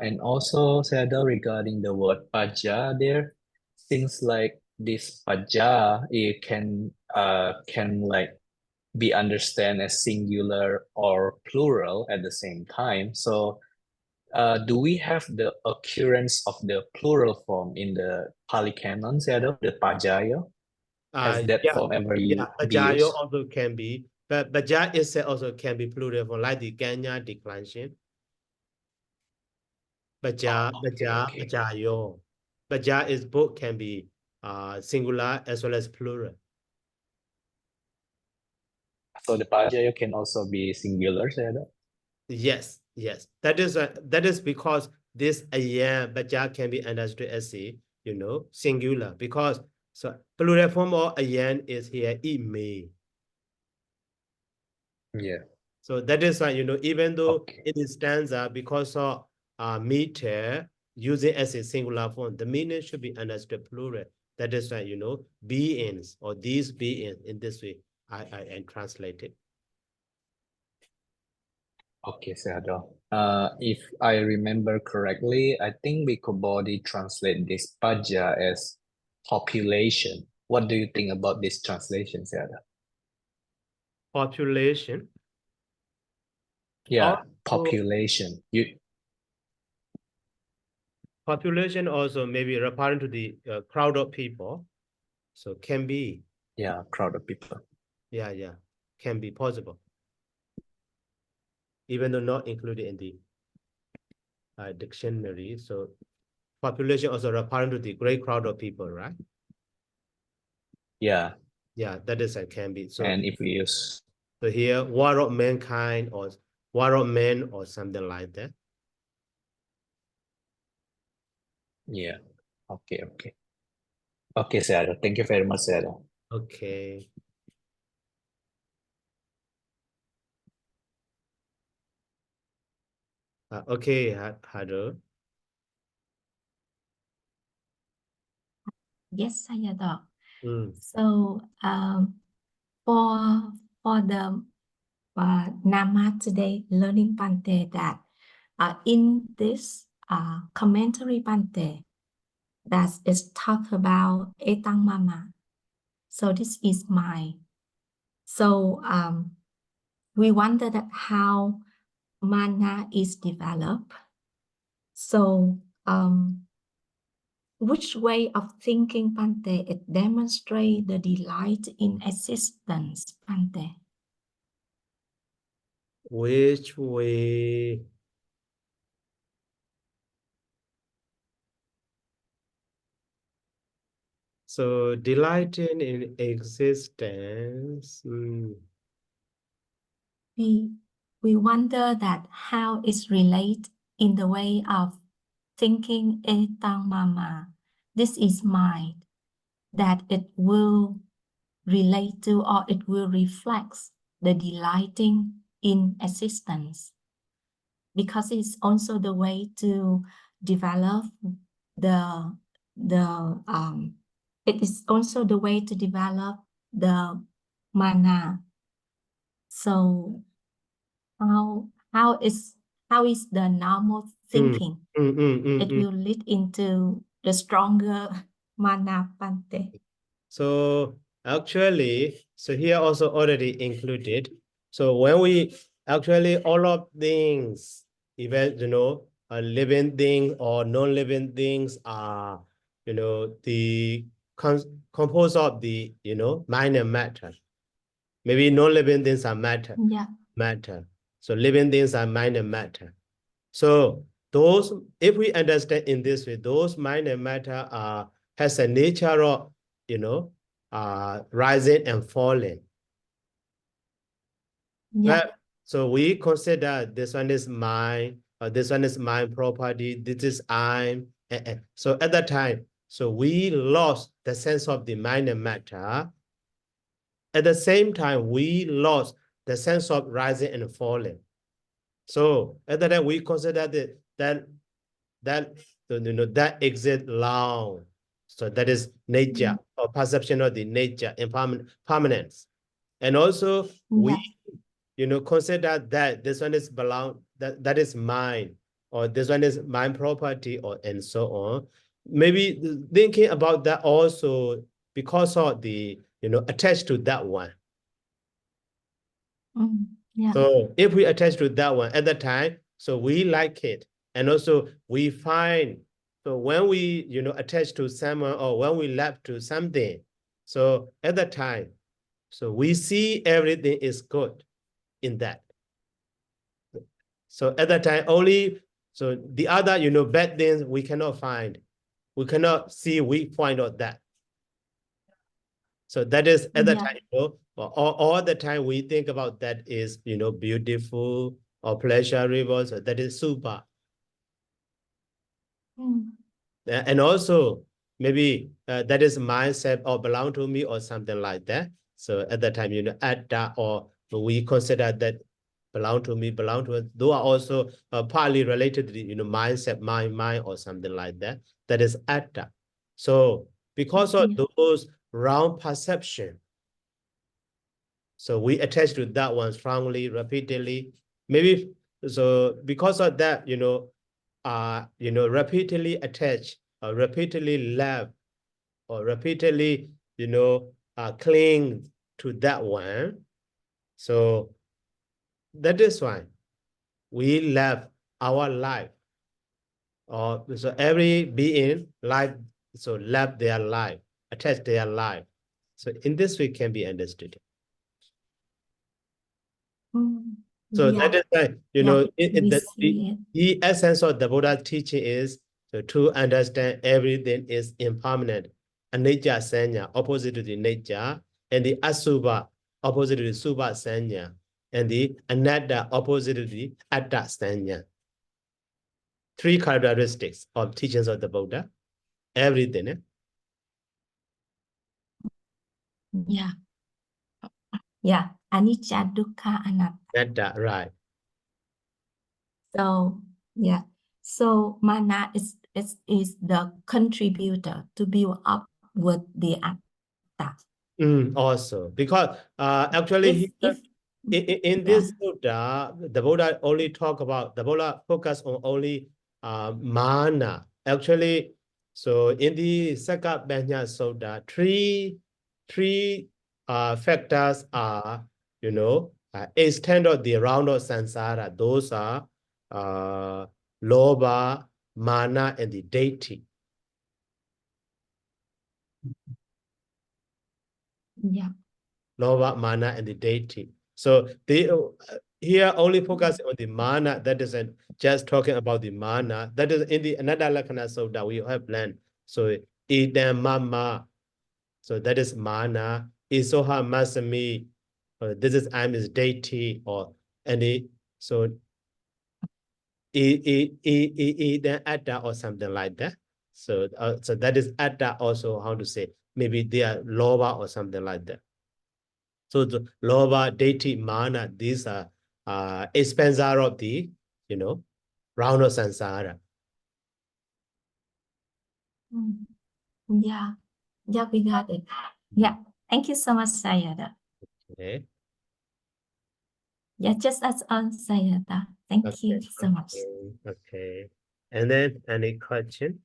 And also, Sayadaw, regarding the word paja there, things like this paja, it can like be understand as singular or plural at the same time. So, do we have the occurrence of the plural form in the Pali Canon, Sayadaw, the pajaya? Has that Yeah, form ever be bajayo used? also can be, but baja itself also can be plural form, like the Kenya declension. Okay. Bajayo. Baja is both can be singular as well as plural. So the pajaya can also be singular, Sayadaw? Yes. That is because this ayam baja can be understood as a singular, because so plural form of ayam is here ime. Yeah. So that is why even though Okay. it is stanza, because of meter using as a singular form, the meaning should be understood plural. That is why beings or these beings in this way I translate it. Okay, Sayadaw. If I remember correctly, I think we could body translate this paja as population. What do you think about this translation, Sayadaw? Population. Yeah, Also, population. population also maybe referring to the crowd of people. So can be. Yeah, crowd of people. Yeah. Can be possible. Even though not included in the dictionary. So population also referring to the great crowd of people, right? Yeah. Yeah, that is a can be. So, And if we use so here, war of mankind or war of men or something like that. yeah. Okay. Okay, Sayadaw. Thank you very much, Sayadaw. Okay. Okay, Hado. Yes, Sayadaw. Mm. So for the Nama today learning Pante, that in this commentary Pante that is talk about Etang Mama. So this is mine. So we wonder that how mana is developed. So which way of thinking Pante it demonstrates the delight in existence Pante? Which way? So delighting in existence. We wonder that how it's related in the way of thinking Etang Mama. This is mine, that it will relate to or it will reflect the delighting in existence, because it's also the way to develop the it is also the way to develop the mana. So how is the normal thinking? It will lead into the stronger mana Pante. So Actually, so here also already included. So when we actually all of things, even living things or non-living things are, the composed of the mind and matter. Maybe non-living things are matter. Yeah. Matter. So living things are mind and matter. So those, if we understand in this way, those mind and matter has a nature of, rising and falling. Yeah. But, so we consider this one is mine, or this one is my property, this is I'm. So at that time, so we lost the sense of the mind and matter. At the same time, we lost the sense of rising and falling. So at that time, we consider that exists long. So that is nature or perception of the nature and permanence. And also we, consider that this one is that is mine, or this one is mine property, or and so on. Maybe thinking about that also because of the, attached to that one. Yeah. So if we attach to that one at the time, so we like it. And also we find, so when we, attach to someone or when we love to something, so at the time, so we see everything is good in that. So at that time only, so the other, bad things we cannot find. We cannot see, we find out that. So that is at the time, all the time we think about that is, beautiful or pleasurable. So that is super. And also maybe that is mindset or belong to me or something like that. So at that time, add that, or we consider that belong to me, belong to us. Those are also partly related to the, mindset, mind, or something like that. That is atta. So because of those round perception, so we attach to that one strongly, repeatedly. Maybe so because of that, repeatedly attach or repeatedly love or repeatedly, cling to that one. So that is why we love our life. Or so every being life, so love their life, attach their life. So in this way can be understood. So that is why, the essence of the Buddha teaching is to understand everything is impermanent. Anicca sanya, opposite to the nature, and the asubha, opposite to the subha sanya, and the anatta, opposite to the atta sanya. Three characteristics of teachings of the Buddha. Everything. Yeah. Anicca, dukkha, anatta. Anatta, right. So so mana is the contributor to build up with the atta. Also, because actually in this sutta, the Buddha only talk about, the Buddha focus on only mana. Actually, so in the Sakka Banya Sutta, three factors are, extend of the round of samsara. Those are lobha, mana, and the deity. Lobha, mana, and the deity. So they here only focus on the mana. That isn't just talking about the mana. That is in the another lakkhana sutta we have learned. So idam mama. So that is mana. Isoha masami. This is I'm his deity, or any. So idam atta or something like that. So so that is atta also, how to say, maybe they are lobha or something like that. So the lobha, deity, mana, these are expanser of the, round of samsara. Yeah, we got it. Yeah, thank you so much, Sayadaw. Okay. Yeah, just as on Sayadaw. Thank you so much. Okay. And then any question?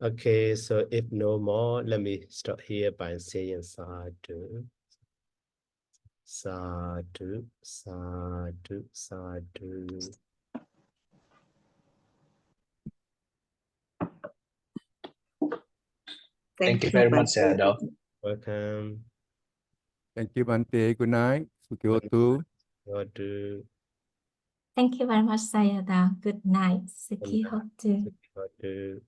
Okay, so if no more, let me stop here by saying sadhu. Sadhu, sadhu, sadhu. Thank you very much, Sayadaw. Welcome. Thank you, Bante. Good night. Sukhihotu. Sadhu. Thank you very much, Sayadaw. Good night. Sukhihotu. Sadhu.